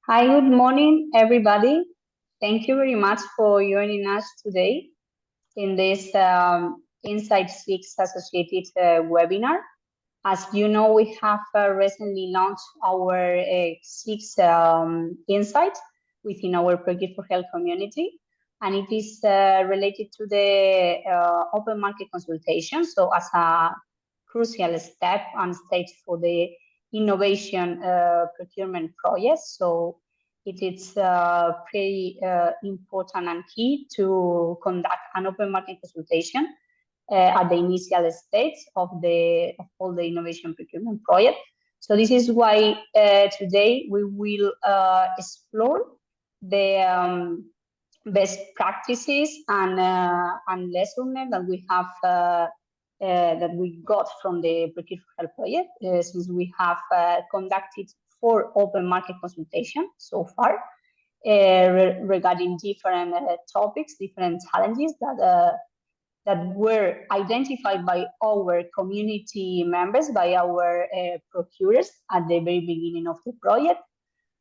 Hi, good morning, everybody. Thank you very much for joining us today in this Insight 6 associated webinar. As you know, we have recently launched our 6 insights within our Procure4Health community, and it is related to the open market consultation. So as a crucial step and stage for the innovation procurement project. So it is pretty important and key to conduct an open market consultation at the initial stage of all the innovation procurement project. So this is why today we will explore the best practices and lessons that we have that we got from the Procure4Health project, since we have conducted 4 open market consultations so far regarding different topics, different challenges that were identified by our community members, by our procurers at the very beginning of the project.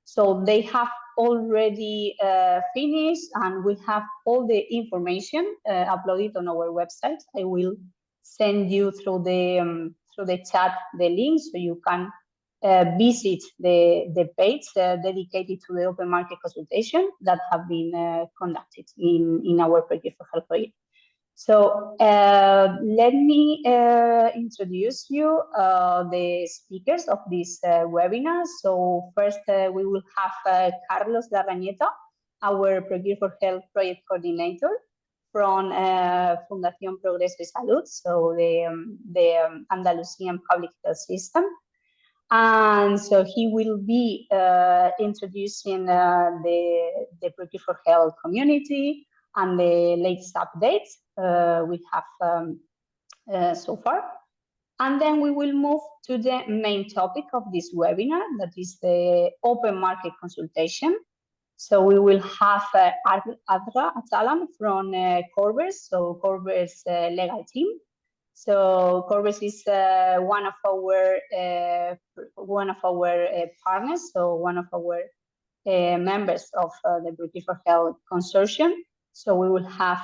So they have already finished, and we have all the information uploaded on our website. I will send you through the chat the link so you can visit the page dedicated to the open market consultation that have been conducted in our Procure4Health project. So let me introduce you the speakers of this webinar. So first we will have Carlos Larrañeta, our Procure4Health project coordinator from Fundación Progreso y Salud, so the Andalusian public health system. And so he will be introducing the Procure4Health community and the latest updates we have so far. And then we will move to the main topic of this webinar, that is the open market consultation. So we will have Adra Atalam from Corvers, so Corvers legal team. So Corvers is one of our partners, so one of our members of the Procure4Health consortium. So we will have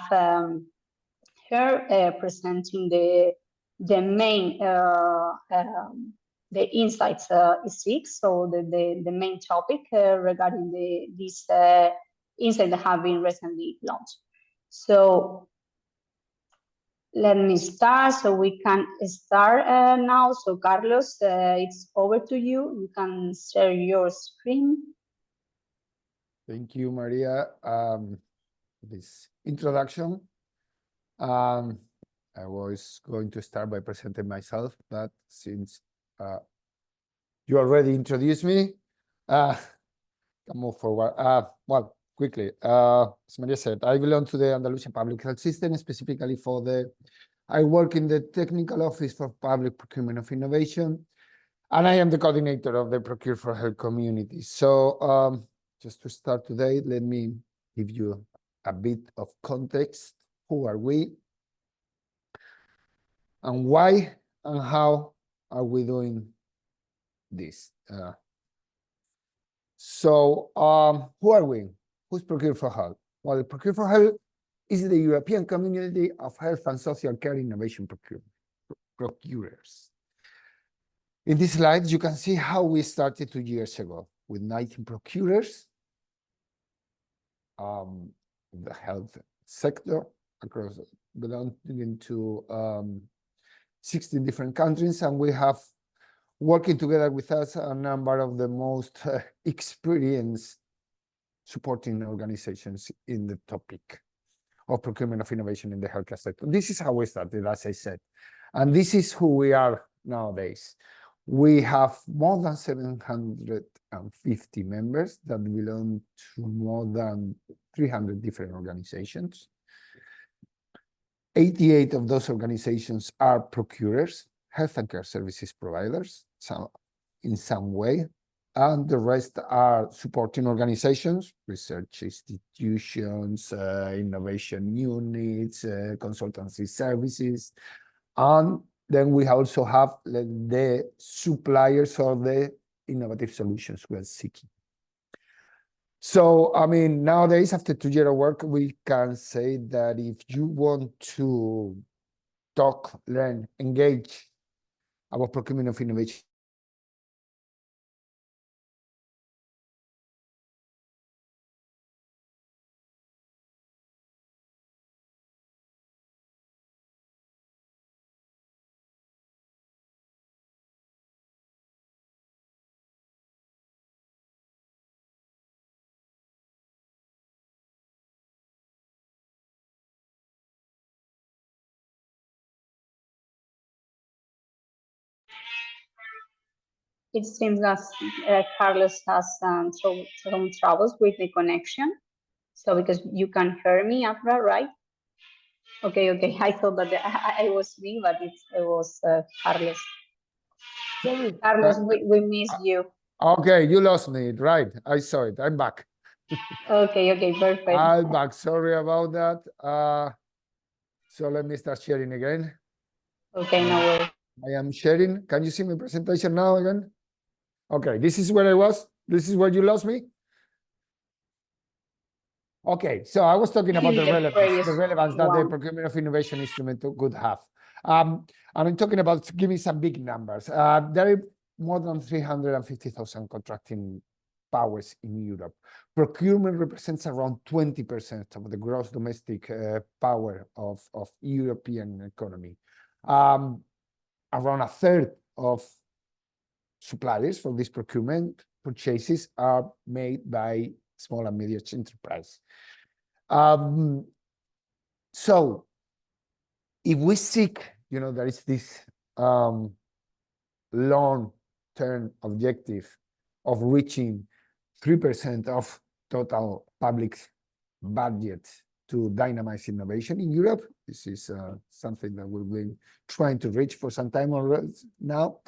her presenting the main the insights six, so the main topic regarding these insights that have been recently launched. So let me start, so we can start now. So Carlos, it's over to you. You can share your screen. Thank you, Maria. This introduction. I was going to start by presenting myself, but since you already introduced me, I'll move forward. Well, quickly, as Maria said, I belong to the Andalusian public health system, specifically I work in the technical office for public procurement of innovation, and I am the coordinator of the Procure4Health community. So just to start today, let me give you a bit of context. Who are we? And why and how are we doing this? So who are we? Who's Procure4Health? Well, Procure4Health is the European community of health and social care innovation procurers. In this slide, you can see how we started 2 years ago with 19 procurers in the health sector across belonging to 16 different countries, and we have working together with us a number of the most experienced supporting organizations in the topic of procurement of innovation in the healthcare sector. This is how we started, as I said, and this is who we are nowadays. We have more than 750 members that belong to more than 300 different organizations. 88 of those organizations are procurers, health and care services providers, in some way, and the rest are supporting organizations, research institutions, innovation units, consultancy services, and then we also have the suppliers of the innovative solutions we are seeking. So, I mean, nowadays, after 2 years of work, we can say that if you want to talk, learn, engage about procurement of innovation, It seems that Carlos has some troubles with the connection. So because you can hear me, Afra, right? Okay, okay. I thought that I was me, but it was Carlos. sorry. Carlos, we missed you. Okay, you lost me, right? I saw it. I'm back. Okay, okay, perfect. I'm back. Sorry about that. So let me start sharing again. Okay, no worries. I am sharing. Can you see my presentation now again? Okay, this is where I was. This is where you lost me. Okay, so I was talking about the relevance that the procurement of innovation instrument could have. And I'm talking about giving some big numbers. There are more than 350,000 contracting powers in Europe. Procurement represents around 20% of the gross domestic power of European economy. Around a third of suppliers for this procurement purchases are made by small and medium enterprise. So if we seek, there is this long-term objective of reaching 3% of total public budget to dynamize innovation in Europe. This is something that we've been trying to reach for some time already now.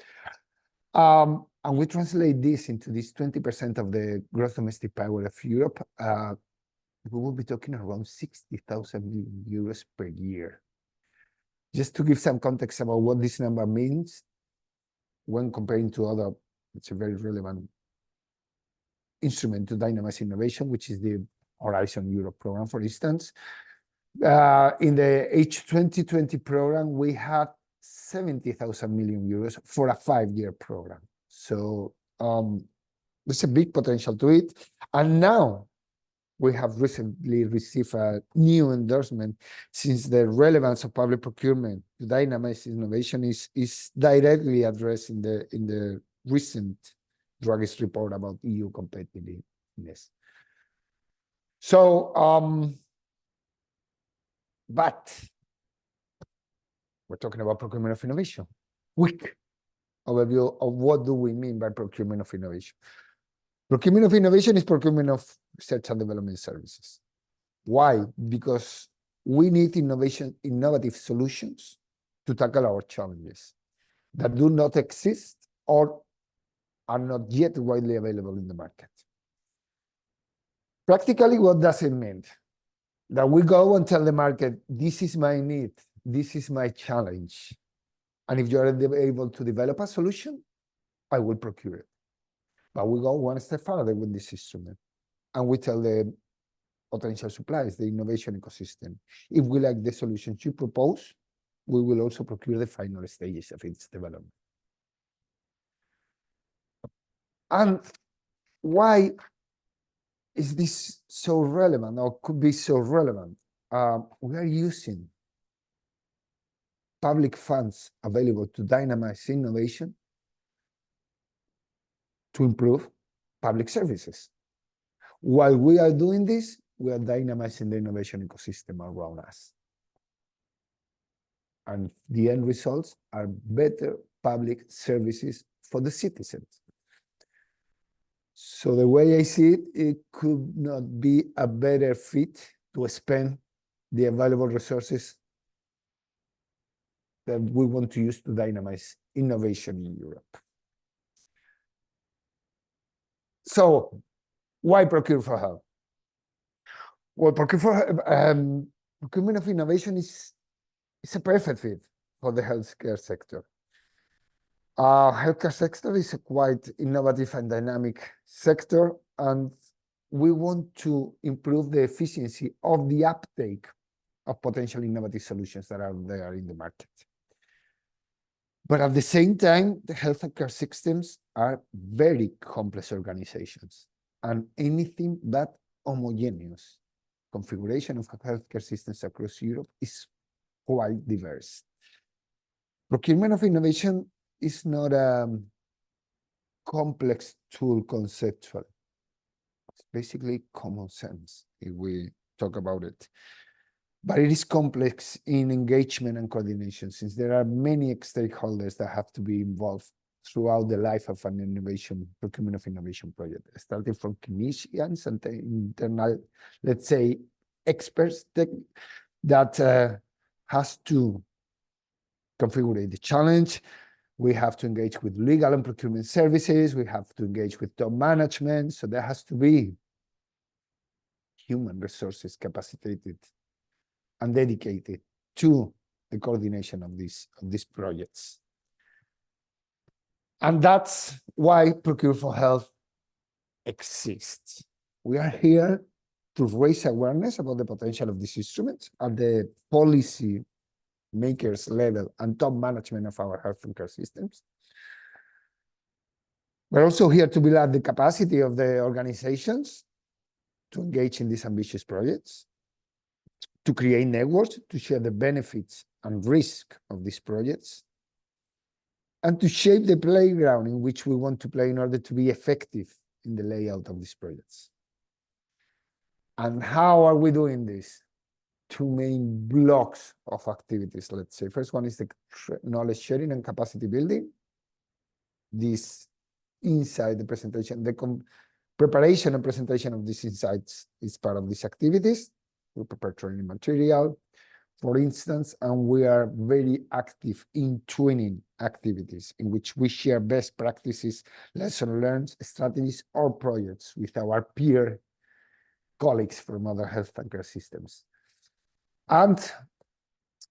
And we translate this into this 20% of the gross domestic power of Europe. We will be talking around 60,000 million euros per year. Just to give some context about what this number means when comparing to other, it's a very relevant instrument to dynamize innovation, which is the Horizon Europe program, for instance. In the H2020 program, we had 70,000 million euros for a 5-year program. So there's a big potential to it. And now we have recently received a new endorsement since the relevance of public procurement to dynamize innovation is directly addressed in the recent Draghi's report about EU competitiveness. So, but we're talking about procurement of innovation. Quick overview of what do we mean by procurement of innovation. Procurement of innovation is procurement of research and development services. Why? Because we need innovative solutions to tackle our challenges that do not exist or are not yet widely available in the market. Practically, what does it mean? That we go and tell the market, this is my need, this is my challenge. And if you're able to develop a solution, I will procure it. But we go one step further with this instrument. And we tell the potential suppliers, the innovation ecosystem, if we like the solutions you propose, we will also procure the final stages of its development. And why is this so relevant, or could be so relevant? We are using public funds available to dynamize innovation to improve public services. While we are doing this, we are dynamizing the innovation ecosystem around us. And the end results are better public services for the citizens. So the way I see it, it could not be a better fit to spend the available resources that we want to use to dynamize innovation in Europe. So why Procure4Health? Well, procurement of innovation is a perfect fit for the healthcare sector. Healthcare sector is a quite innovative and dynamic sector, and we want to improve the efficiency of the uptake of potential innovative solutions that are there in the market. But at the same time, the healthcare systems are very complex organizations, and anything but homogeneous configuration of healthcare systems across Europe is quite diverse. Procurement of innovation is not a complex tool conceptually. It's basically common sense if we talk about it. But it is complex in engagement and coordination, since there are many stakeholders that have to be involved throughout the life of an procurement of innovation project, starting from clinicians and the internal, let's say, experts that has to configure the challenge. We have to engage with legal and procurement services. We have to engage with top management. So there has to be human resources capacitated and dedicated to the coordination of these projects. And that's why Procure4Health exists. We are here to raise awareness about the potential of these instruments at the policy makers level and top management of our healthcare systems. We're also here to build up the capacity of the organizations to engage in these ambitious projects, to create networks, to share the benefits and risk of these projects, and to shape the playground in which we want to play in order to be effective in the layout of these projects. And how are we doing this? Two main blocks of activities, let's say. First one is the knowledge sharing and capacity building. This inside the presentation, the preparation and presentation of these insights is part of these activities. We prepare training material, for instance, and we are very active in twinning activities in which we share best practices, lessons learned, strategies, or projects with our peer colleagues from other healthcare systems. And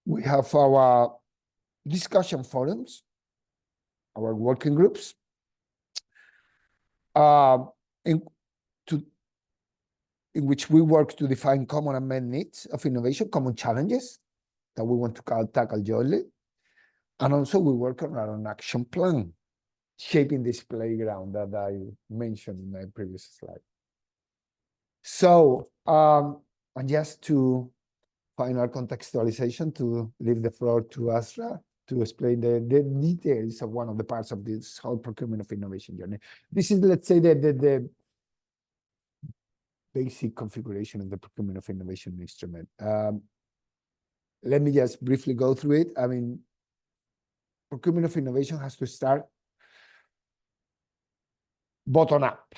we have our discussion forums, our working groups, in which we work to define common unmet needs of innovation, common challenges that we want to tackle jointly. And also we work on our own action plan, shaping this playground that I mentioned in my previous slide. So, and just to final contextualization, to leave the floor to Asra to explain the details of one of the parts of this whole procurement of innovation journey. This is, let's say, the basic configuration of the procurement of innovation instrument. Let me just briefly go through it. I mean, procurement of innovation has to start bottom up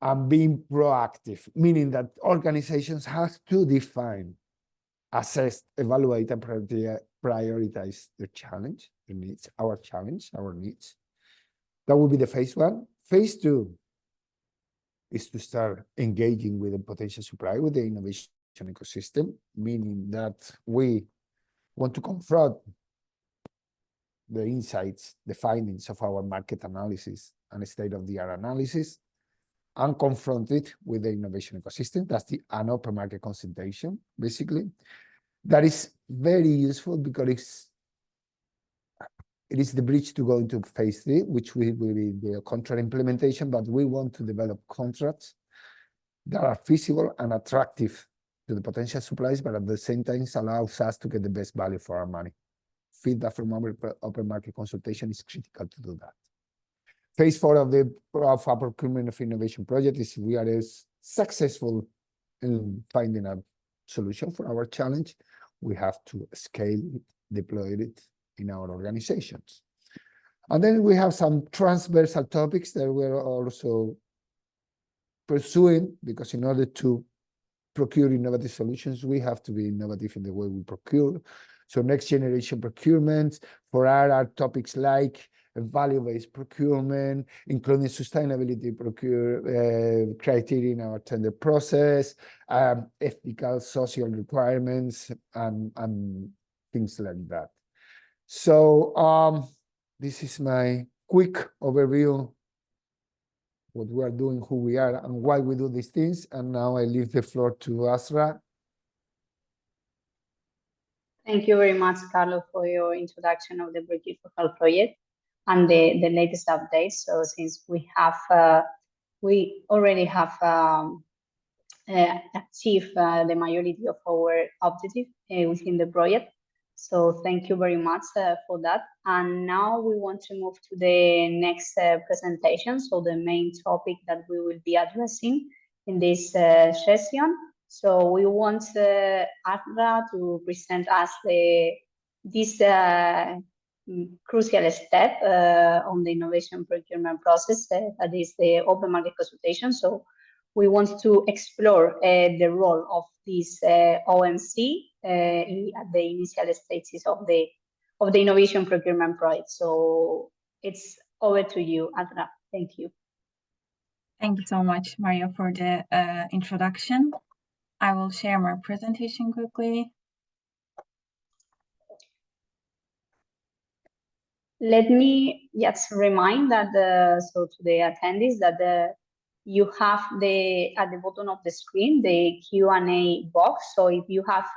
and being proactive, meaning that organizations have to define, assess, evaluate, and prioritize their challenge, their needs, our needs. That will be the phase one. Phase two is to start engaging with the potential supplier, with the innovation ecosystem, meaning that we want to confront the insights, the findings of our market analysis and state-of-the-art analysis, and confront it with the innovation ecosystem. That's an open market consultation, basically. That is very useful because it is the bridge to go into phase three, which will be the contract implementation, but we want to develop contracts that are feasible and attractive to the potential suppliers, but at the same time allows us to get the best value for our money. Feedback from our open market consultation is critical to do that. Phase four of our procurement of innovation project is we are successful in finding a solution for our challenge. We have to scale it, deploy it in our organizations. And then we have some transversal topics that we're also pursuing, because in order to procure innovative solutions, we have to be innovative in the way we procure. So next generation procurement for our topics like value-based procurement, including sustainability criteria in our tender process, ethical, social requirements, and things like that. So this is my quick overview what we are doing, who we are, and why we do these things. And now I leave the floor to Azra. Thank you very much, Carlos, for your introduction of the Procure4Health project and the latest updates. So since we already have achieved the majority of our objective within the project. So thank you very much for that. And now we want to move to the next presentation. So the main topic that we will be addressing in this session. So we want Adra to present us this crucial step on the innovation procurement process, that is the open market consultation. So we want to explore the role of this OMC at the initial stages of the innovation procurement project. So it's over to you, Adra. Thank you. Thank you so much, Mario, for the introduction. I will share my presentation quickly. Let me just remind that so to the attendees that you have at the bottom of the screen the Q&A box. So if you have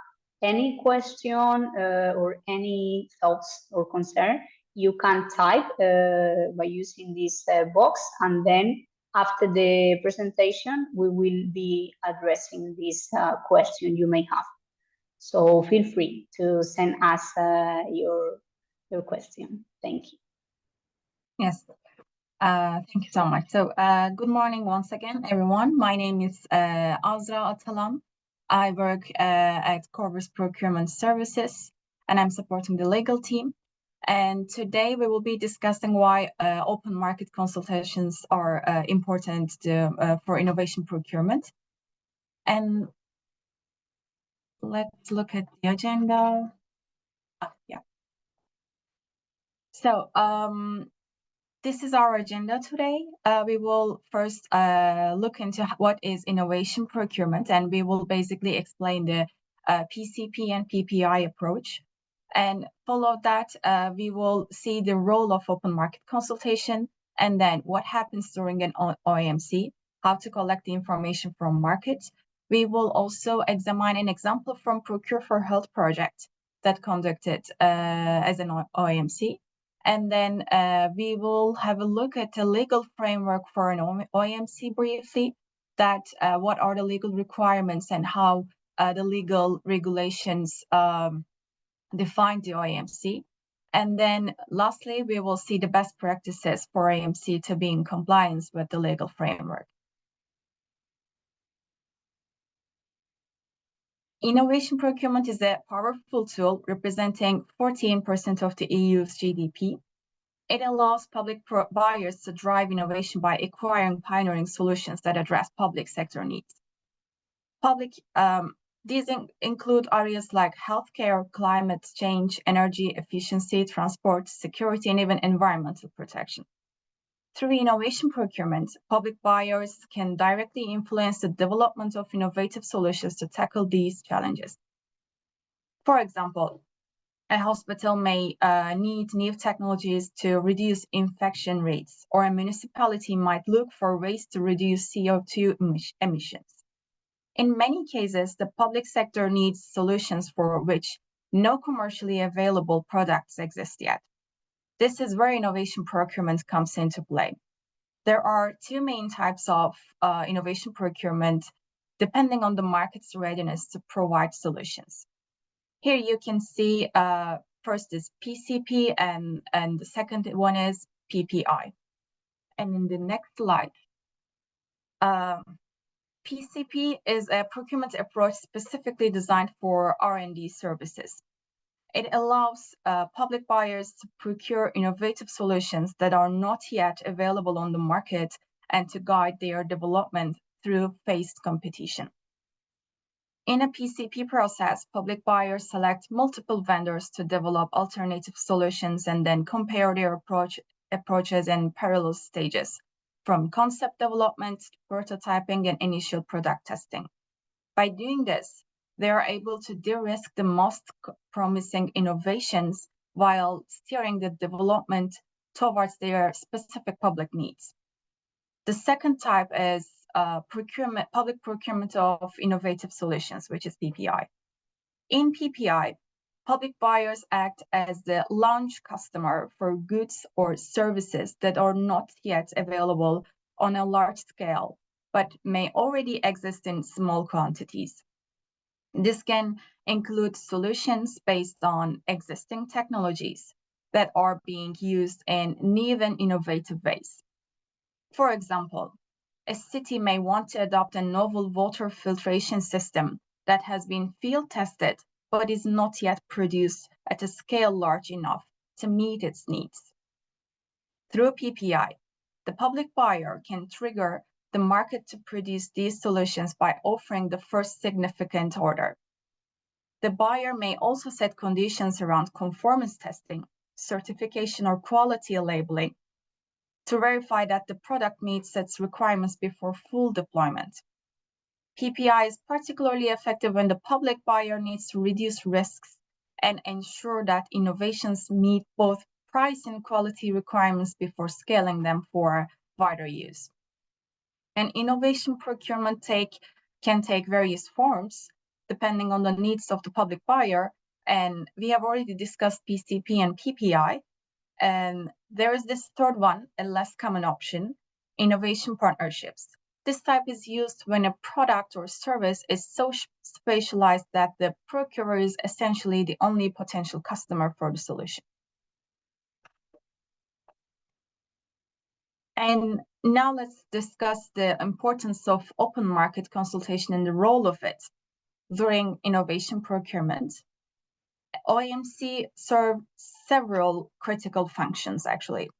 any question or any thoughts or concern, you can type by using this box, and then after the presentation, we will be addressing this question you may have. So feel free to send us your question. Thank you. Yes, thank you so much. So good morning once again, everyone. My name is Azra Atalan. I work at Corvers Procurement Services, and I'm supporting the legal team. And today we will be discussing why open market consultations are important for innovation procurement. And let's look at the agenda. Yeah. So this is our agenda today. We will first look into what is innovation procurement, and we will basically explain the PCP and PPI approach. And follow that, we will see the role of open market consultation, and then what happens during an OMC, how to collect the information from markets. We will also examine an example from Procure4Health project that conducted as an OMC. And then we will have a look at the legal framework for an OMC briefly, that what are the legal requirements and how the legal regulations define the OMC. And then lastly, we will see the best practices for OMC to be in compliance with the legal framework. Innovation procurement is a powerful tool representing 14% of the EU's GDP. It allows public buyers to drive innovation by acquiring pioneering solutions that address public sector needs. These include areas like healthcare, climate change, energy efficiency, transport, security, and even environmental protection. Through innovation procurement, public buyers can directly influence the development of innovative solutions to tackle these challenges. For example, a hospital may need new technologies to reduce infection rates, or a municipality might look for ways to reduce CO2 emissions. In many cases, the public sector needs solutions for which no commercially available products exist yet. This is where innovation procurement comes into play. There are two main types of innovation procurement, depending on the market's readiness to provide solutions. Here you can see first is PCP and the second one is PPI. And in the next slide, PCP is a procurement approach specifically designed for R&D services. It allows public buyers to procure innovative solutions that are not yet available on the market and to guide their development through phased competition. In a PCP process, public buyers select multiple vendors to develop alternative solutions and then compare their approaches in parallel stages, from concept development, prototyping, and initial product testing. By doing this, they are able to de-risk the most promising innovations while steering the development towards their specific public needs. The second type is public procurement of innovative solutions, which is PPI. In PPI, public buyers act as the launch customer for goods or services that are not yet available on a large scale, but may already exist in small quantities. This can include solutions based on existing technologies that are being used in new and innovative ways. For example, a city may want to adopt a novel water filtration system that has been field tested but is not yet produced at a scale large enough to meet its needs. Through PPI, the public buyer can trigger the market to produce these solutions by offering the first significant order. The buyer may also set conditions around conformance testing, certification, or quality labeling to verify that the product meets its requirements before full deployment. PPI is particularly effective when the public buyer needs to reduce risks and ensure that innovations meet both price and quality requirements before scaling them for wider use. And innovation procurement can take various forms depending on the needs of the public buyer. And we have already discussed PCP and PPI. And there is this third one, a less common option, innovation partnerships. This type is used when a product or service is so specialized that the procurer is essentially the only potential customer for the solution. And now let's discuss the importance of open market consultation and the role of it during innovation procurement. OMC serve several critical functions, actually.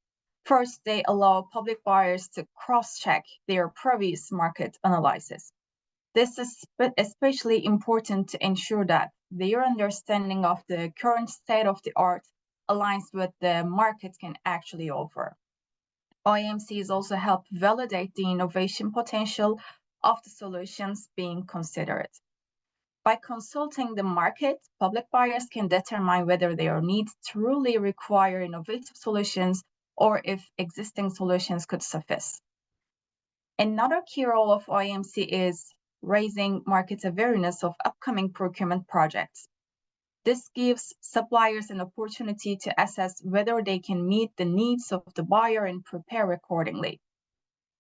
First, they allow public buyers to cross-check their previous market analysis. This is especially important to ensure that their understanding of the current state of the art aligns with the market can actually offer. OMCs also help validate the innovation potential of the solutions being considered. By consulting the market, public buyers can determine whether their needs truly require innovative solutions or if existing solutions could suffice. Another key role of OMC is raising market awareness of upcoming procurement projects. This gives suppliers an opportunity to assess whether they can meet the needs of the buyer and prepare accordingly.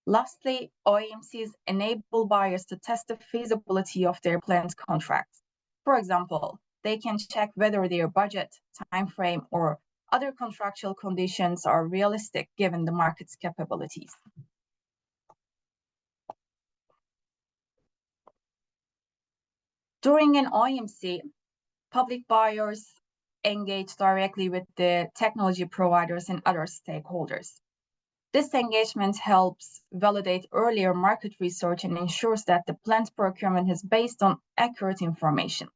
Lastly, OMCs enable buyers to test the feasibility of their planned contracts. For example, they can check whether their budget, timeframe, or other contractual conditions are realistic given the market's capabilities. During an OMC, public buyers engage directly with the technology providers and other stakeholders. This engagement helps validate earlier market research and ensures that the planned procurement is based on accurate information.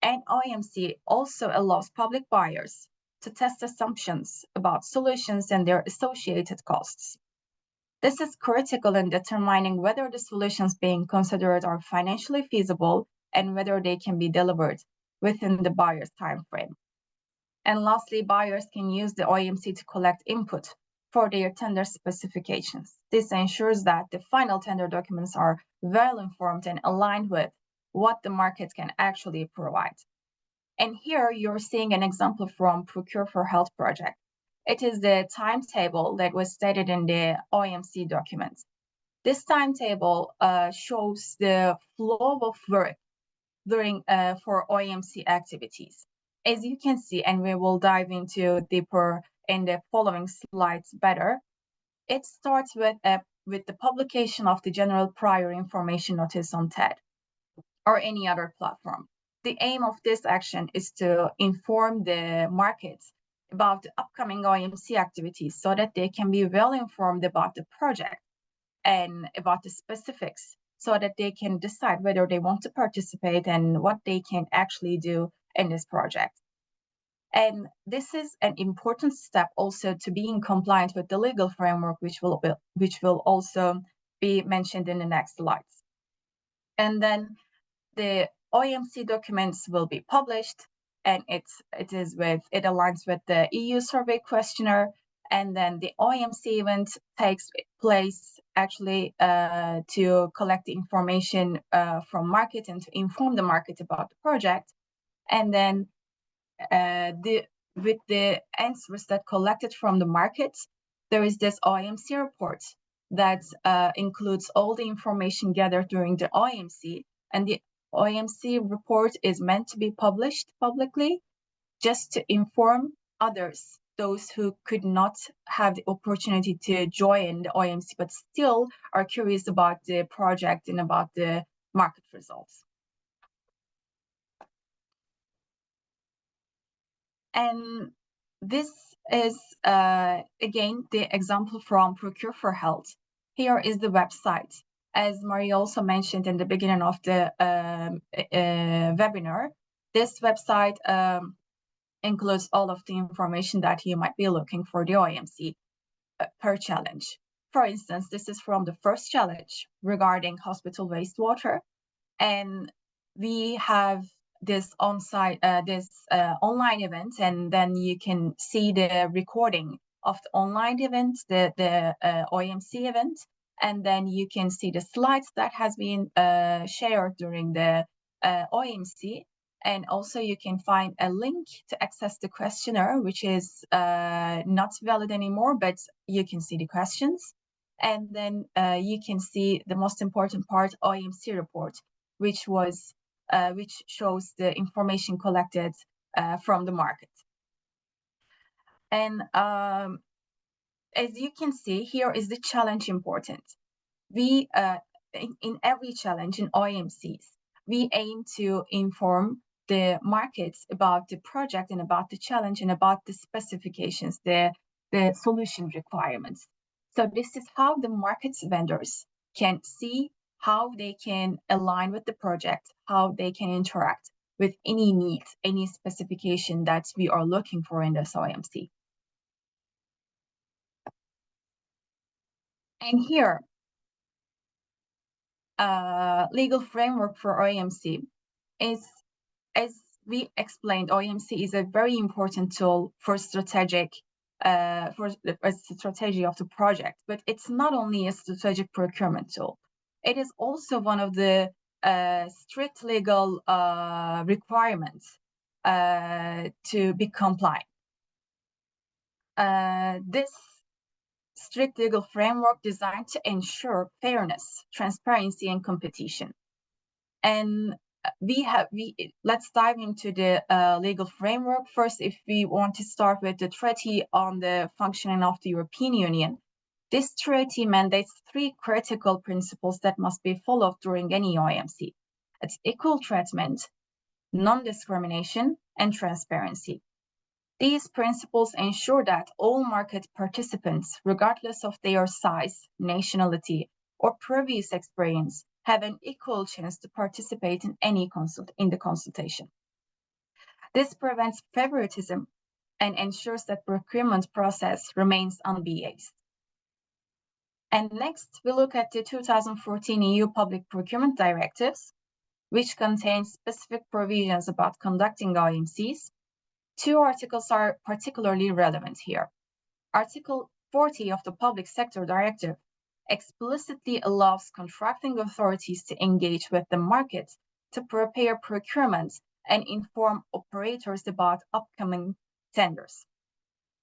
And OMC also allows public buyers to test assumptions about solutions and their associated costs. This is critical in determining whether the solutions being considered are financially feasible and whether they can be delivered within the buyer's timeframe. And lastly, buyers can use the OMC to collect input for their tender specifications. This ensures that the final tender documents are well informed and aligned with what the market can actually provide. And here you're seeing an example from Procure4Health project. It is the timetable that was stated in the OMC document. This timetable shows the flow of work during for OMC activities. As you can see, and we will dive into deeper in the following slides better, it starts with the publication of the general prior information notice on TED or any other platform. The aim of this action is to inform the markets about the upcoming OMC activities so that they can be well informed about the project and about the specifics so that they can decide whether they want to participate and what they can actually do in this project. And this is an important step also to being compliant with the legal framework, which will also be mentioned in the next slides. And then the OMC documents will be published, and it aligns with the EU survey questionnaire And then the OMC event takes place actually to collect the information from market and to inform the market about the project. And then with the answers that collected from the market, there is this OMC report that includes all the information gathered during the OMC. And the OMC report is meant to be published publicly just to inform others, those who could not have the opportunity to join the OMC, but still are curious about the project and about the market results. And this is, again, the example from Procure4Health. Here is the website. As Marie also mentioned in the beginning of the webinar, this website includes all of the information that you might be looking for the OMC per challenge. For instance, this is from the first challenge regarding hospital wastewater. And we have this on-site, online event, and then you can see the recording of the online event, the OMC event, and then you can see the slides that has been shared during the OMC. And also you can find a link to access the questionnaire, which is not valid anymore, but you can see the questions. And then you can see the most important part, OMC report, which shows the information collected from the market. And as you can see, here is the challenge important. We in every challenge in OMCs, we aim to inform the markets about the project and about the challenge and about the specifications, the solution requirements. So this is how the markets vendors can see how they can align with the project, how they can interact with any needs, any specification that we are looking for in this OMC. And here, legal framework for OMC is, as we explained, OMC is a very important tool for strategic for a strategy of the project, but it's not only a strategic procurement tool. It is also one of the strict legal requirements to be compliant. This strict legal framework designed to ensure fairness, transparency, and competition. And let's dive into the legal framework. First, if we want to start with the Treaty on the Functioning of the European Union, this treaty mandates 3 critical principles that must be followed during any OMC. It's equal treatment, non-discrimination, and transparency. These principles ensure that all market participants, regardless of their size, nationality, or previous experience, have an equal chance to participate in the consultation. This prevents favoritism and ensures that procurement process remains unbiased. And next, we look at the 2014 EU Public Procurement Directives, which contains specific provisions about conducting OMCs. 2 articles are particularly relevant here. Article 40 of the Public Sector Directive explicitly allows contracting authorities to engage with the market to prepare procurements and inform operators about upcoming tenders.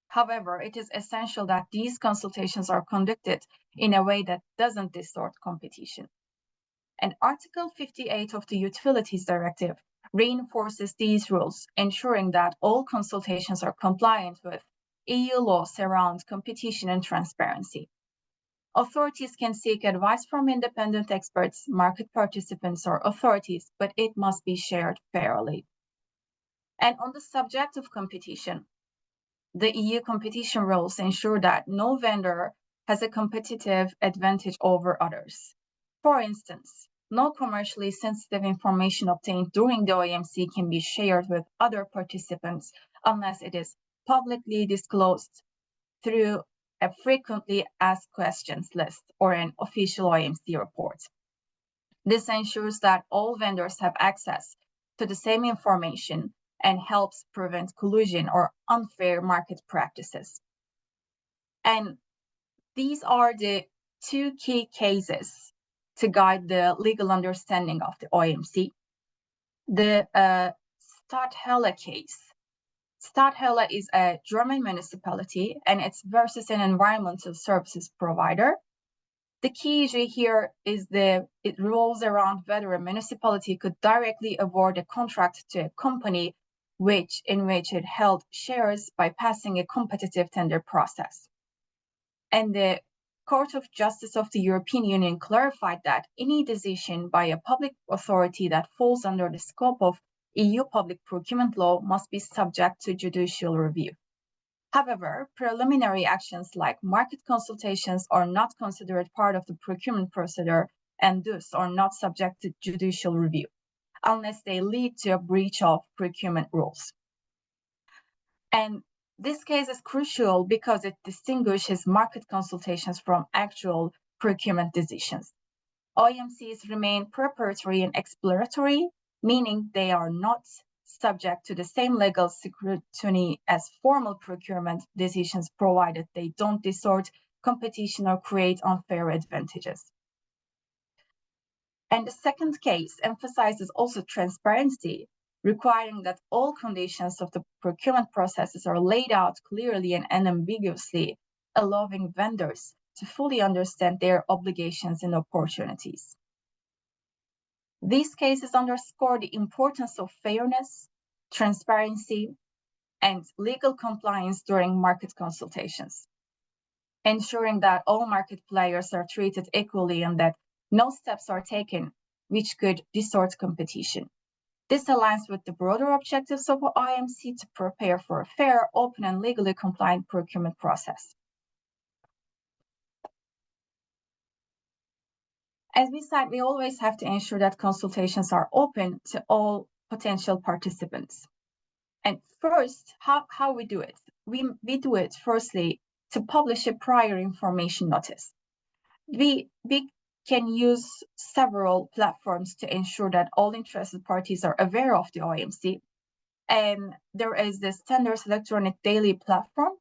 However, it is essential that these consultations are conducted in a way that doesn't distort competition. And Article 58 of the Utilities Directive reinforces these rules, ensuring that all consultations are compliant with EU laws around competition and transparency. Authorities can seek advice from independent experts, market participants, or authorities, but it must be shared fairly. And on the subject of competition, the EU competition rules ensure that no vendor has a competitive advantage over others. For instance, no commercially sensitive information obtained during the OMC can be shared with other participants unless it is publicly disclosed through a frequently asked questions list or an official OMC report. This ensures that all vendors have access to the same information and helps prevent collusion or unfair market practices. And these are the two key cases to guide the legal understanding of the OMC. The Stadthalle case. Stadthalle is a German municipality, and it's versus an environmental services provider. The key issue here is it revolves around whether a municipality could directly award a contract to a company in which it held shares by passing a competitive tender process. And the Court of Justice of the European Union clarified that any decision by a public authority that falls under the scope of EU public procurement law must be subject to judicial review. However, preliminary actions like market consultations are not considered part of the procurement procedure and thus are not subject to judicial review, unless they lead to a breach of procurement rules. And this case is crucial because it distinguishes market consultations from actual procurement decisions. OMCs remain preparatory and exploratory, meaning they are not subject to the same legal scrutiny as formal procurement decisions, provided they don't distort competition or create unfair advantages. And the second case emphasizes also transparency, requiring that all conditions of the procurement processes are laid out clearly and unambiguously, allowing vendors to fully understand their obligations and opportunities. These cases underscore the importance of fairness, transparency, and legal compliance during market consultations, ensuring that all market players are treated equally and that no steps are taken which could distort competition. This aligns with the broader objectives of OMC to prepare for a fair, open, and legally compliant procurement process. As we said, we always have to ensure that consultations are open to all potential participants. And first, how we do it? We do it firstly to publish a prior information notice. We can use several platforms to ensure that all interested parties are aware of the OMC. And there is the Standards Electronic Daily platform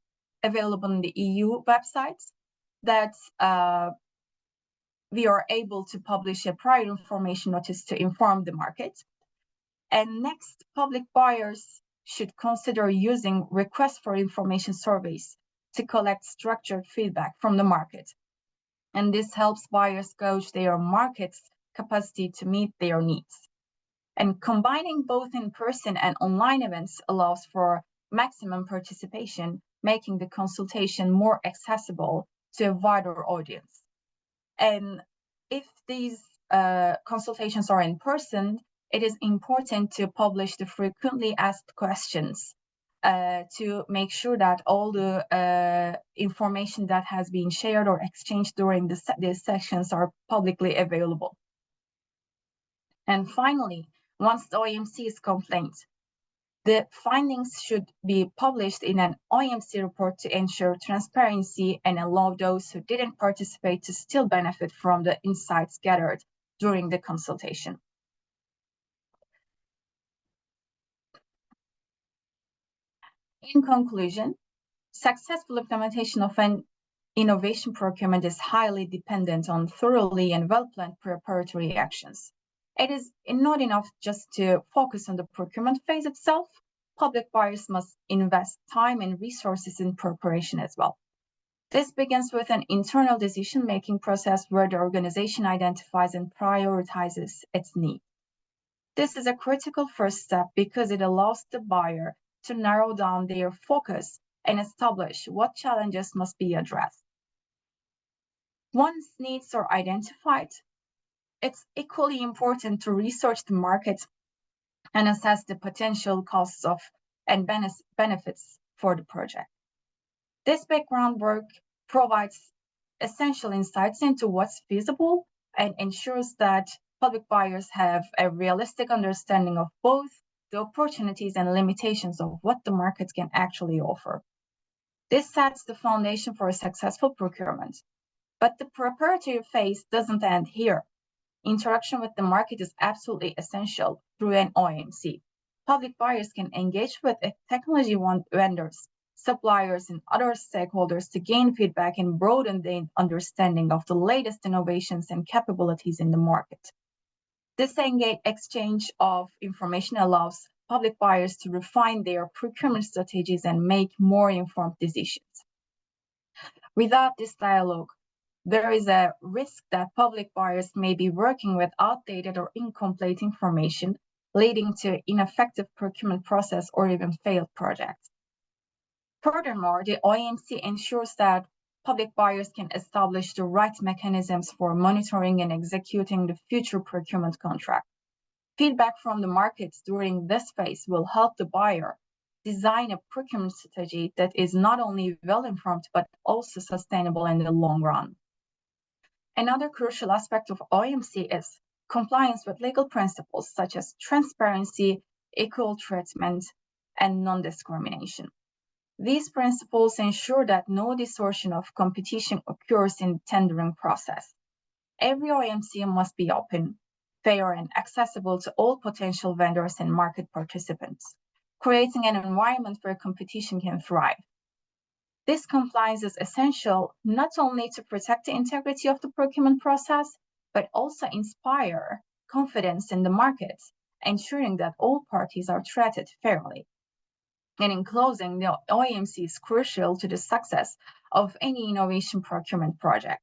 available on the EU websites that we are able to publish a prior information notice to inform the market. And next, public buyers should consider using requests for information surveys to collect structured feedback from the market. And this helps buyers gauge their market's capacity to meet their needs. And combining both in-person and online events allows for maximum participation, making the consultation more accessible to a wider audience. And if these consultations are in person, it is important to publish the frequently asked questions to make sure that all the information that has been shared or exchanged during these sessions are publicly available. And finally, once the OMC is complete, the findings should be published in an OMC report to ensure transparency and allow those who didn't participate to still benefit from the insights gathered during the consultation. In conclusion, successful implementation of an innovation procurement is highly dependent on thoroughly and well-planned preparatory actions. It is not enough just to focus on the procurement phase itself. Public buyers must invest time and resources in preparation as well. This begins with an internal decision-making process where the organization identifies and prioritizes its needs. This is a critical first step because it allows the buyer to narrow down their focus and establish what challenges must be addressed. Once needs are identified, it's equally important to research the market and assess the potential costs of and benefits for the project. This background work provides essential insights into what's feasible and ensures that public buyers have a realistic understanding of both the opportunities and limitations of what the market can actually offer. This sets the foundation for a successful procurement. But the preparatory phase doesn't end here. Interaction with the market is absolutely essential through an OMC. Public buyers can engage with technology vendors suppliers, and other stakeholders to gain feedback and broaden the understanding of the latest innovations and capabilities in the market. This exchange of information allows public buyers to refine their procurement strategies and make more informed decisions. Without this dialogue, there is a risk that public buyers may be working with outdated or incomplete information, leading to ineffective procurement process or even failed projects. Furthermore, the OMC ensures that public buyers can establish the right mechanisms for monitoring and executing the future procurement contract. Feedback from the markets during this phase will help the buyer design a procurement strategy that is not only well-informed, but also sustainable in the long run. Another crucial aspect of OMC is compliance with legal principles such as transparency, equal treatment, and non-discrimination. These principles ensure that no distortion of competition occurs in the tendering process. Every OMC must be open, fair, and accessible to all potential vendors and market participants, creating an environment where competition can thrive. This compliance is essential not only to protect the integrity of the procurement process, but also inspire confidence in the markets, ensuring that all parties are treated fairly. And in closing, the OMC is crucial to the success of any innovation procurement project.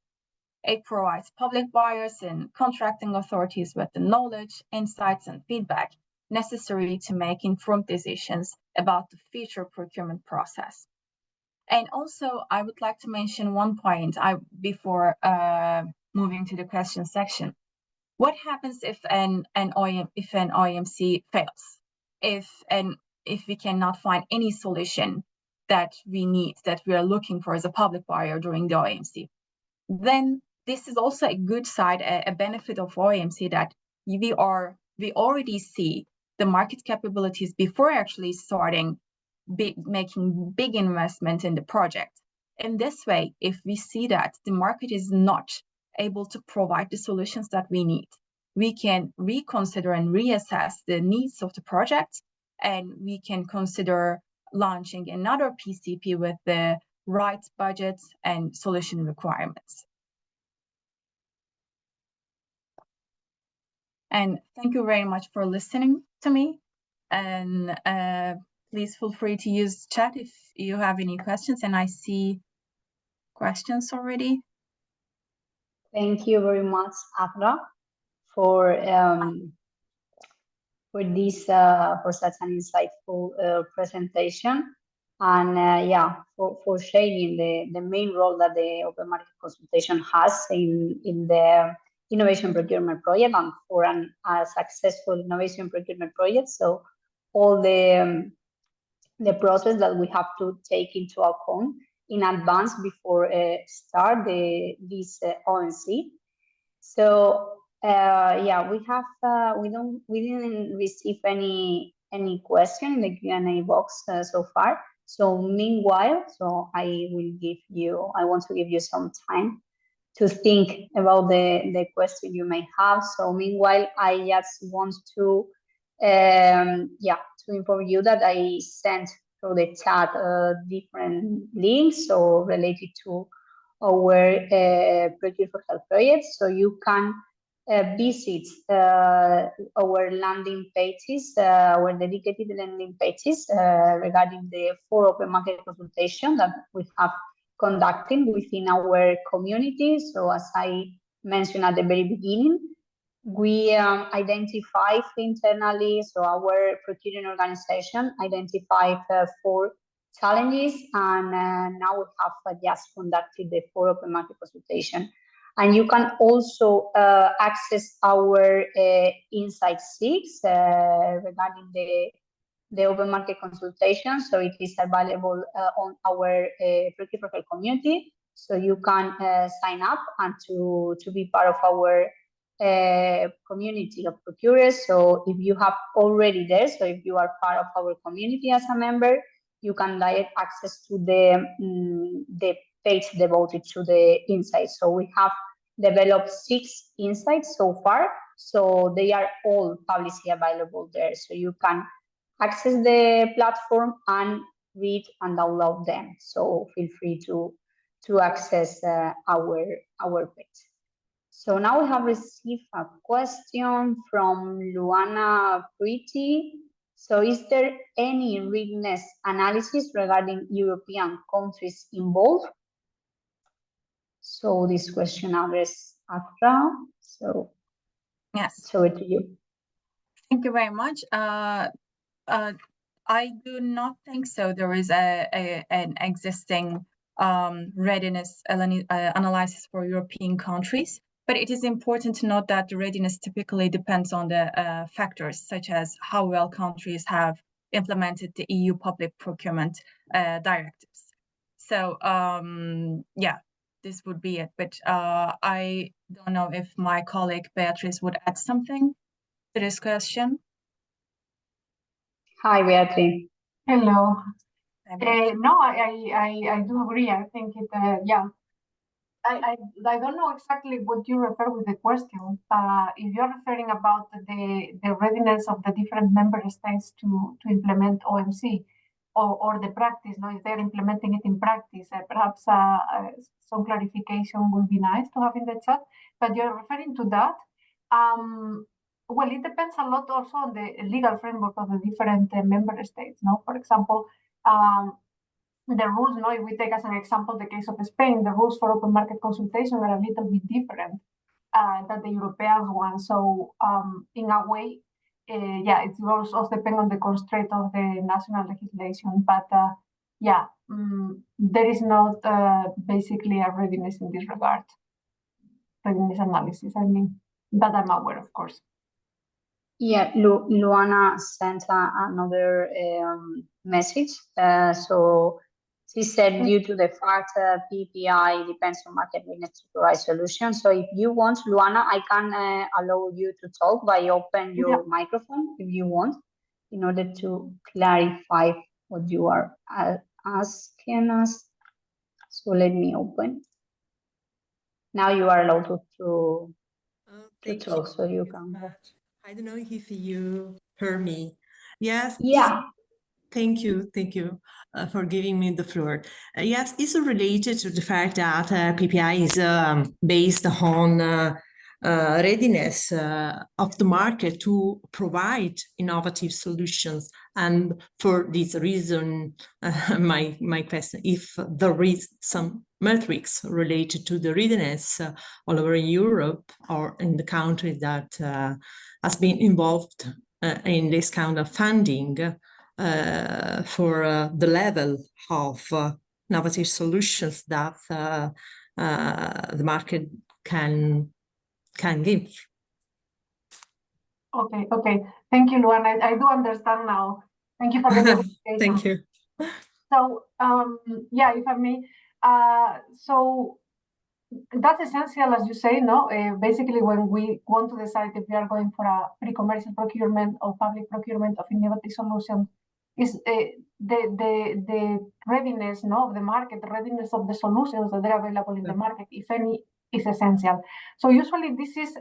It provides public buyers and contracting authorities with the knowledge, insights, and feedback necessary to make informed decisions about the future procurement process. And also, I would like to mention one point before moving to the question section. What happens if an OMC fails? If we cannot find any solution that we are looking for as a public buyer during the OMC, then this is also a good side, a benefit of OMC, that we already see the market capabilities before actually starting making big investment in the project. In this way, if we see that the market is not able to provide the solutions that we need, we can reconsider and reassess the needs of the project, and we can consider launching another PCP with the right budget and solution requirements. And thank you very much for listening to me. And please feel free to use chat if you have any questions. And I see questions already. Thank you very much, Afra, for such an insightful presentation, and for sharing the main role that the Open Market Consultation has in the Innovation Procurement project and for a successful Innovation Procurement project. So all the process that we have to take into account in advance before start this OMC. So we didn't receive any question in the Q&A box so far. So meanwhile, I want to give you some time to think about the question you may have. So meanwhile, I just want to inform you that I sent through the chat different links related to our Procure4Health project. So you can visit our landing pages, our dedicated landing pages regarding the 4 Open Market Consultation that we have conducting within our community. So as I mentioned at the very beginning, we identified internally, so our procuring organization identified 4 challenges, and now we have just conducted the 4 Open Market Consultation. And you can also access our Insight 6 regarding the Open Market Consultation. So it is available on our Procure4Health community. So you can sign up and to be part of our community of procurers. So if you have already there, so if you are part of our community as a member, you can direct access to the page devoted to the insights. So we have developed 6 insights so far. So they are all publicly available there. So you can access the platform and read and download them. So feel free to access our page. So now we have received a question from Luana Pretty. So is there any readiness analysis regarding European countries involved? So this question addressed Akra. So Yes. show it to you. Thank you very much. I do not think so. There is an existing readiness analysis for European countries, but it is important to note that the readiness typically depends on the factors such as how well countries have implemented the EU public procurement directives. So yeah, this would be it. But I don't know if my colleague Beatrice would add something to this question. Hi, Beatrice. Hello. Hi, No, I do agree. I think it, yeah. I don't know exactly what you refer with the question. If you're referring about the readiness of the different member states to implement OMC or the practice, no, if they're implementing it in practice, perhaps some clarification would be nice to have in the chat. But you're referring to that. Well, it depends a lot also on the legal framework of the different member states. No, for example, the rules, no, if we take as an example the case of Spain, the rules for open market consultation are a little bit different than the European one. So in a way, yeah, it also depends on the constraint of the national legislation. But yeah, there is not basically a readiness in this regard. Readiness analysis, I mean, that I'm aware, of course. Yeah, Luana sent another message. So she said, due to the fact PPI depends on market readiness to provide solutions. So if you want, Luana, I can allow you to talk by open your microphone if you want, in order to clarify what you are asking us. So let me open. Now you are allowed to talk, so you can go. I don't know if you heard me. Yes. Yeah. Thank you for giving me the floor. Yes, it's related to the fact that PPI is based on readiness of the market to provide innovative solutions. And for this reason, my question, if there is some metrics related to the readiness all over Europe or in the country that has been involved in this kind of funding for the level of innovative solutions that the market can give. Okay. Thank you, Luan. I do understand now. Thank you for the clarification. Thank you. So, yeah, if I may, so that's essential, as you say, no? Basically, when we want to decide if we are going for a pre-commercial procurement or public procurement of innovative solutions, is the readiness, no, of the market, the readiness of the solutions that are available in the market, if any, is essential. So usually this is,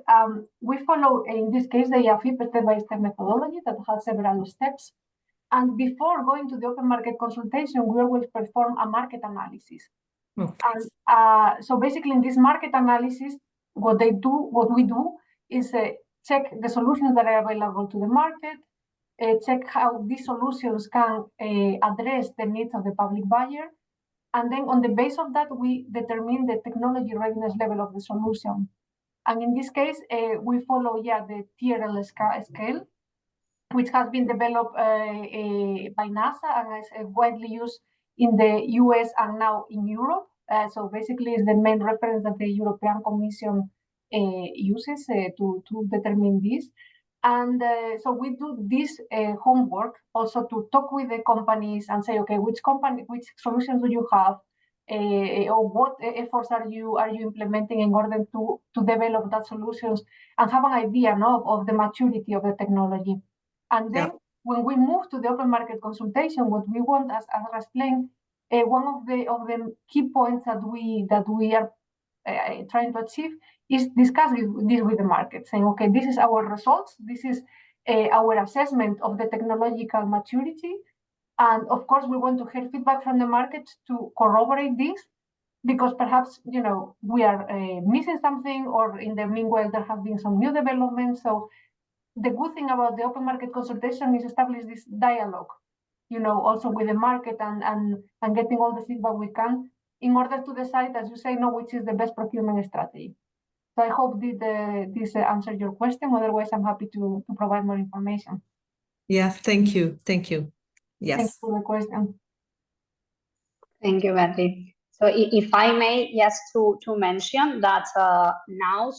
we follow, in this case, the IAFIP step-by-step methodology that has several steps. And before going to the open market consultation, we always perform a market analysis. Okay. And so basically in this market analysis, what we do is check the solutions that are available to the market, check how these solutions can address the needs of the public buyer. And then on the base of that, we determine the technology readiness level of the solution. And in this case, we follow, the TRL scale, which has been developed by NASA and is widely used in the US and now in Europe. So basically, it's the main reference that the European Commission uses to determine this. And so we do this homework also to talk with the companies and say, okay, which solutions do you have, or what efforts are you implementing in order to develop that solutions, and have an idea of the maturity of the technology. And then when we move to the open market consultation, what we want, as I explained, one of the key points that we are trying to achieve is discuss this with the market, saying, okay, this is our results, this is our assessment of the technological maturity, And of course, we want to hear feedback from the market to corroborate this, because perhaps, we are missing something, or in the meanwhile, there have been some new developments. So the good thing about the open market consultation is establish this dialogue, also with the market and getting all the feedback we can in order to decide, as you say, which is the best procurement strategy. So I hope this answered your question. Otherwise, I'm happy to provide more information. Yeah, thank you. Thank you. Yes. Thanks for the question. Thank you, Beatriz. So if I may, just to mention that now,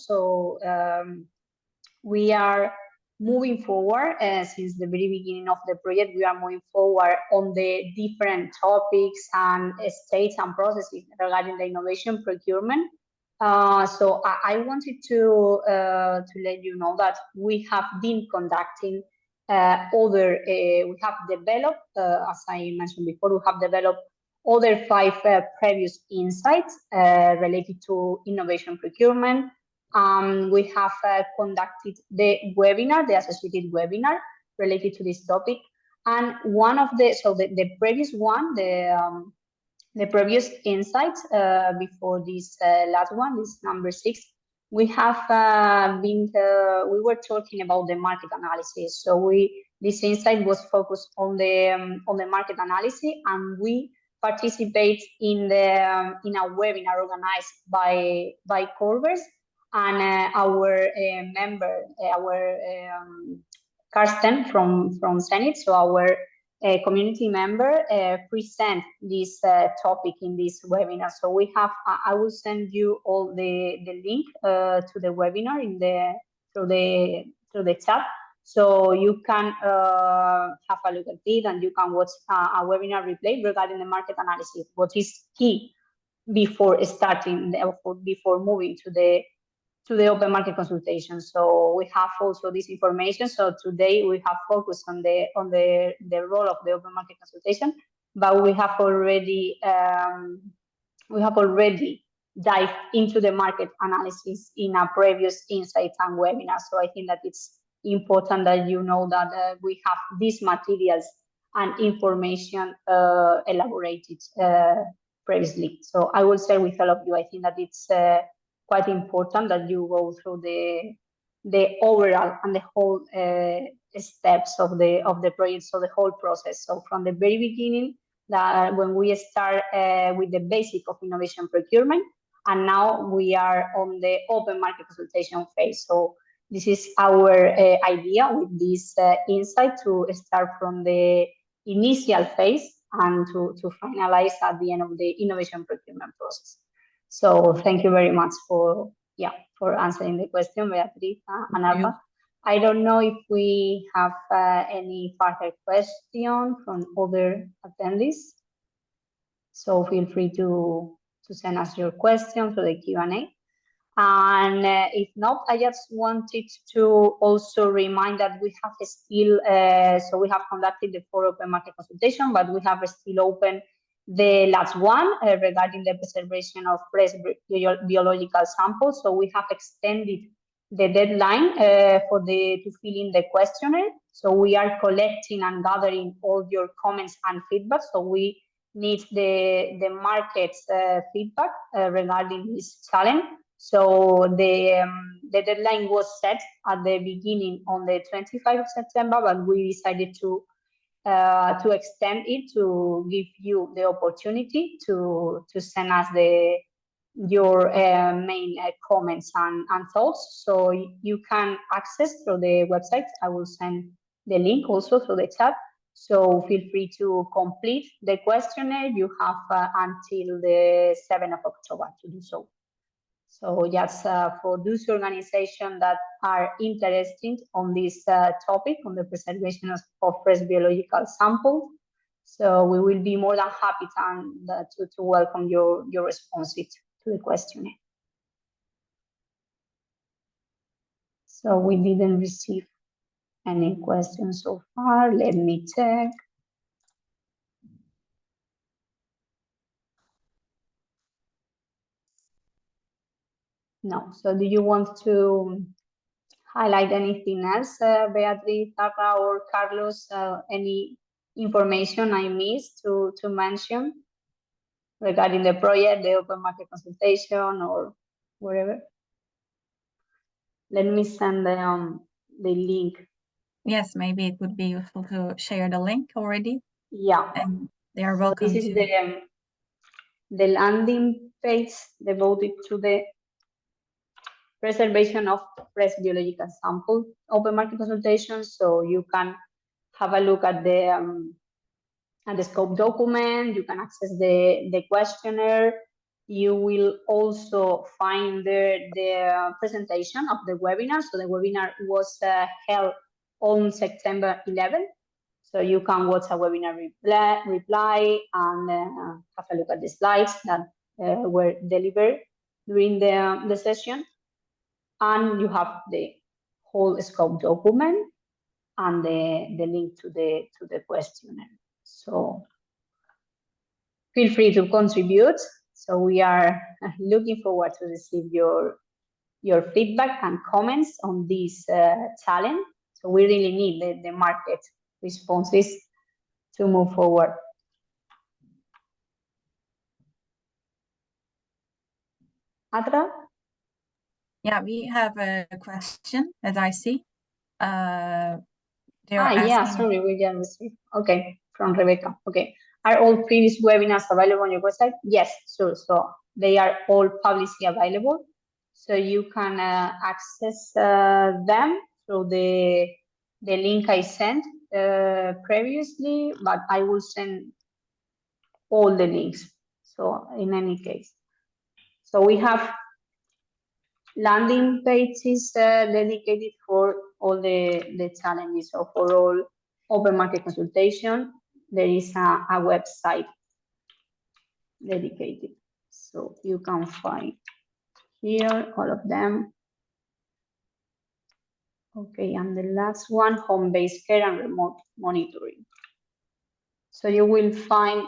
we are moving forward since the very beginning of the project. We are moving forward on the different topics and states and processes regarding the innovation procurement. So I wanted to let you know that we have been conducting we have developed, as I mentioned before, we have developed other 5 previous insights related to innovation procurement. We have conducted the webinar, the associated webinar related to this topic. And one of the previous one, the previous insights before this last one, this number 6, we have we were talking about the market analysis. So this insight was focused on the market analysis, and we participate in a webinar organized by Corvers, and our member, Karsten from Zenit, so our community member, present this topic in this webinar. So we have, I will send you all the link to the webinar through the chat, so you can have a look at it, and you can watch a webinar replay regarding the market analysis, what is key before before moving to the open market consultation. So we have also this information. So today we have focused on the role of the open market consultation, but we have already dived into the market analysis in a previous insights and webinar. So I think that it's important that you know that we have these materials and information elaborated previously. So I will share with all of you. I think that it's quite important that you go through the overall and the whole steps of the project, so the whole process. So from the very beginning, that when we start with the basic of innovation procurement, and now we are on the open market consultation phase. So this is our idea with this insight, to start from the initial phase and to finalize at the end of the innovation procurement process. So thank you very much for answering the question, Beatriz and Alba. I don't know if we have any further question from other attendees. So feel free to send us your questions to the Q&A. And if not, I just wanted to also remind that we have still, so we have conducted the 4 open market consultation, but we have still open the last one regarding the preservation of fresh biological samples. So we have extended the deadline to fill in the questionnaire. So we are collecting and gathering all your comments and feedback. So we need the market's feedback regarding this challenge. So the deadline was set at the beginning on the 25th of September, but we decided to extend it to give you the opportunity to send us your main comments and thoughts. So you can access through the website. I will send the link also through the chat. So feel free to complete the questionnaire. You have until the 7th of October to do so. So just for those organizations that are interested on this topic, on the preservation of fresh biological samples, so we will be more than happy to welcome your responses to the questionnaire. So we didn't receive any questions so far. Let me check. No. So do you want to highlight anything else, Beatriz, Tara, or Carlos? Any information I missed to mention regarding the project, the open market consultation, or whatever? Let me send the link. Yes, maybe it would be useful to share the link already. Yeah. And they are So welcome. this is the landing page devoted to the preservation of fresh biological sample open market consultation. So you can have a look at the scope document. You can access the questionnaire. You will also find the presentation of the webinar. So the webinar was held on September 11th. So you can watch a webinar reply and have a look at the slides that were delivered during the session. And you have the whole scope document and the link to the questionnaire. So feel free to contribute. So we are looking forward to receive your feedback and comments on this challenge. So we really need the market responses to move forward. Adra? Yeah, we have a question, as I see. Yeah, sorry, we just received. Okay, from Rebecca. Okay. Are all previous webinars available on your website? Yes, sure. So they are all publicly available. So you can access them through the link I sent previously, but I will send all the links. So in any case. So we have landing pages dedicated for all the challenges. So for all open market consultation, there is a website dedicated. So you can find here all of them. Okay, and the last one, home-based care and remote monitoring. So you will find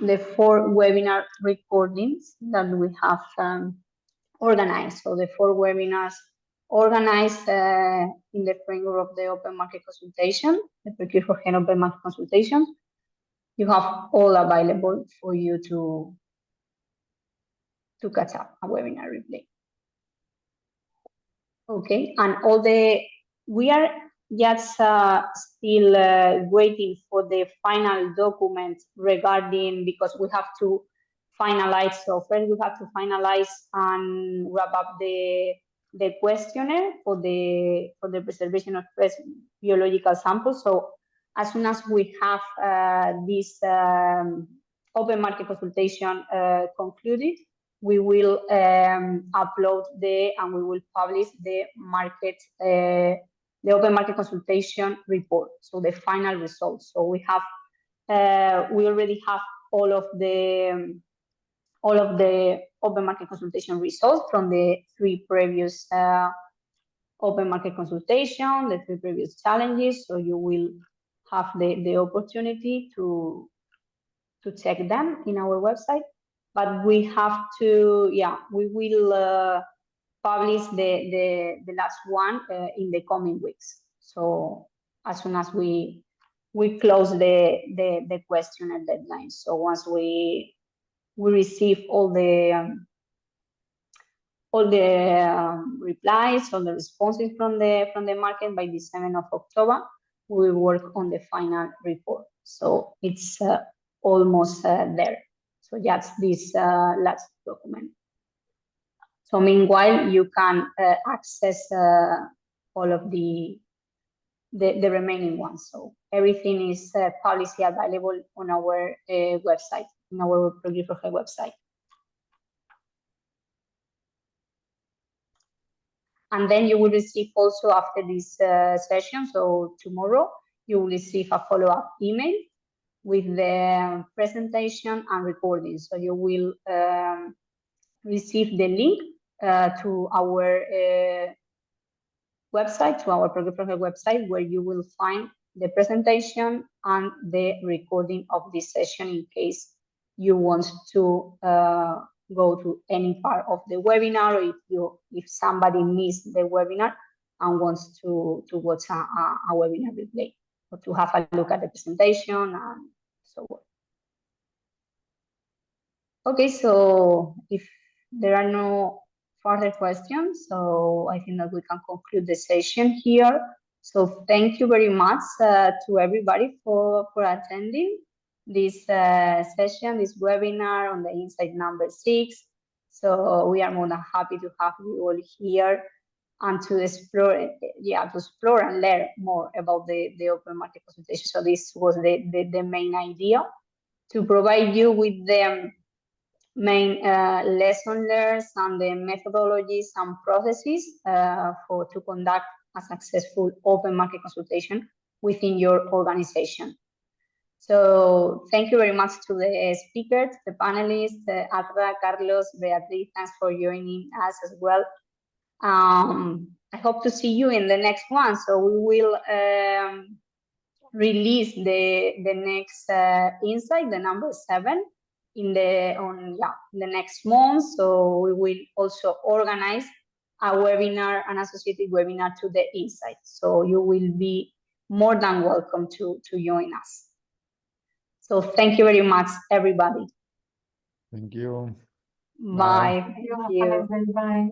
the 4 webinar recordings that we have organized. So the 4 webinars organized in the framework of the open market consultation, the Procure4Health open market consultation. You have all available for you to catch up a webinar replay. Okay, and we are just still waiting for the final document regarding, because we have to finalize. So first we have to finalize and wrap up the questionnaire for the preservation of fresh biological samples. So as soon as we have this open market consultation concluded, we will upload and we will publish the open market consultation report. So the final results. So we already have all of the open market consultation results from the 3 previous open market consultation, the 3 previous challenges. So you will have the opportunity to check them in our website. But we have to, we will publish the last one in the coming weeks. So as soon as we close the questionnaire deadline. So once we receive all the replies, all the responses from the market by the 7th of October, we will work on the final report. So it's almost there. So that's this last document. So meanwhile, you can access all of the remaining ones. So everything is publicly available on our website, in our Procure4Health website. And then you will receive also after this session, so tomorrow, you will receive a follow-up email with the presentation and recording. So you will receive the link to our website, to our Procure4Health website, where you will find the presentation and the recording of this session in case you want to go to any part of the webinar, or if somebody missed the webinar and wants to watch a webinar replay. or to have a look at the presentation and so on. Okay, so if there are no further questions, so I think that we can conclude the session here. So thank you very much to everybody for attending this session, this webinar on the insight number 6. So we are more than happy to have you all here and to explore, and learn more about the open market consultation. So this was the main idea, to provide you with the main lesson learned and the methodologies and processes to conduct a successful open market consultation within your organization. So thank you very much to the speakers, the panelists, Adra, Carlos, Beatriz, thanks for joining us as well. I hope to see you in the next one. So we will release the next insight, the number 7, in the next month. So we will also organize a webinar, an associated webinar to the insight. So you will be more than welcome to join us. So thank you very much, everybody. Thank you. Bye. Thank you. Have a nice day. Bye.